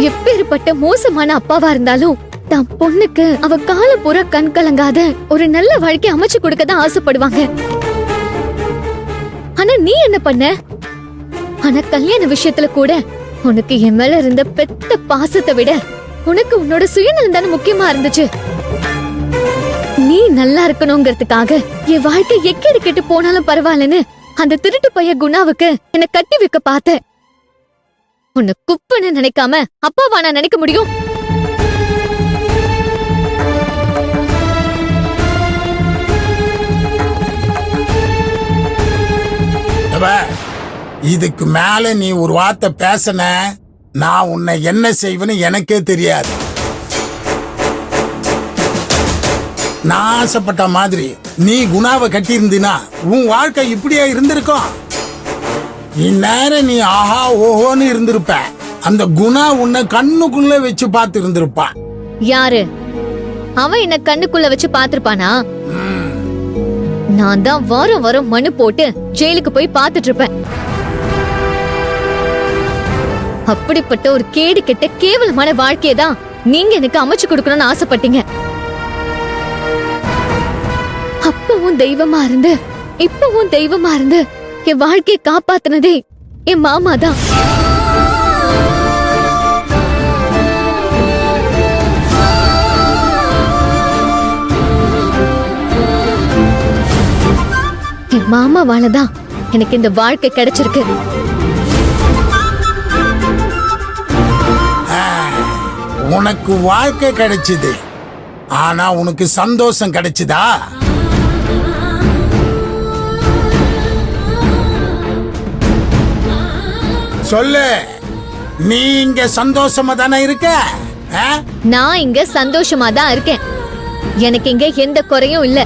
எப்பேற்பட்ட மோசமான அப்பாவா இருந்தாலும் தான் பொண்ணுக்கு அவ கால பூரா கண் கலங்காத ஒரு நல்ல வாழ்க்கை அமைச்சு கொடுக்க தான் ஆசைப்படுவாங்க. ஆனா நீ என்ன பண்ண? ஆனா கல்யாண விஷயத்துல கூட உனக்கு என் மேல இருந்த பெத்த பாசத்தை விட உனக்கு உன்னோட சுயநலம் தானே முக்கியமா இருந்துச்சு. நீ நல்லா இருக்கணுங்கிறதுக்காக என் வாழ்க்கை எக்கேடு கெட்டு போனாலும் பரவாயில்லன்னு அந்த திருட்டு பைய குணாவுக்கு என்ன கட்டி வைக்க பார்த்த. உன்னை குப்புன்னு நினைக்காம அப்பாவா நான் நினைக்க முடியும்? இதுக்கு மேல நீ ஒரு வார்த்தை பேசன, நான் உன்னை என்ன செய்வேன்னு எனக்கே தெரியாது. நான் ஆசைப்பட்ட மாதிரி நீ குணாவை கட்டியிருந்தீனா உன் வாழ்க்கை இப்படியே இருந்திருக்கும். இந்நேரம் நீ ஆஹா ஓஹோன்னு இருந்திருப்ப. அந்த குணா உன்னை கண்ணுக்குள்ள வச்சு பார்த்து இருந்திருப்பா. யாரு அவன்? என்ன கண்ணுக்குள்ள வச்சு பாத்திருப்பானா? நான் தான் வாரம் வாரம் மனு போட்டு ஜெயிலுக்கு போய் பாத்துட்டு இருப்பேன். அப்படிப்பட்ட ஒரு கேடு கெட்ட கேவலமான வாழ்க்கையை தான் நீங்க எனக்கு அமைச்சு கொடுக்கணும்னு ஆசைப்பட்டீங்க. அப்பவும் தெய்வமா இருந்து இப்பவும் தெய்வமா இருந்து என் வாழ்க்கையை காப்பாத்தினதே என் மாமா தான். என் மாமாவாலதான் எனக்கு இந்த வாழ்க்கை கிடைச்சிருக்கு. உனக்கு வாழ்க்கை கிடைச்சது, ஆனா உனக்கு சந்தோஷம் கிடைச்சதா? சொல்லு. நீ இங்க சந்தோஷமா தானே இருக்க? நான் இங்க சந்தோஷமா தான் இருக்கேன். எனக்கு இங்க எந்த குறையும் இல்ல.